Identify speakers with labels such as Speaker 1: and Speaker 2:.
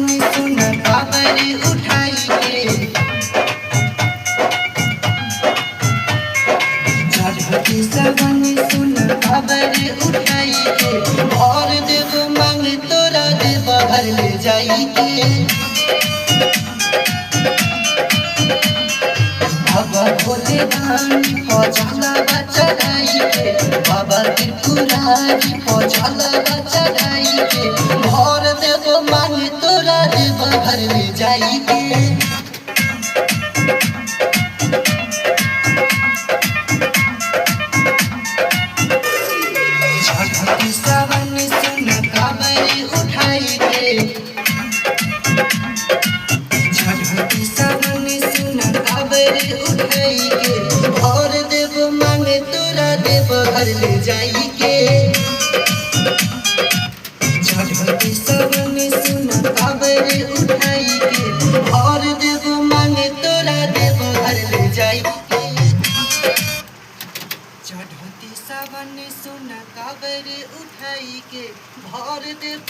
Speaker 1: सुन काबर उठाई के चढ़ती सवन सुन काबर उठाई के और देव मांग तोरा देव भर ले जाई के बाबा भोले दानी पहुँचला चढ़ाई के बाबा त्रिपुरारी पहुँचला चढ़ाई के और देव मांग तोरा देव भर ले जाई के चढ़ती सावन सुन काबर उठाई के चढ़ती सावन सुन काबर उठाई के और देव मांगे तोरा देव भर ले जाई के चढ़ती सावन सुन काबर उठाई के और देव मांगे तोरा देव भर ले जाई के चढ़ती सावन सुन काबर उठाई के भर देव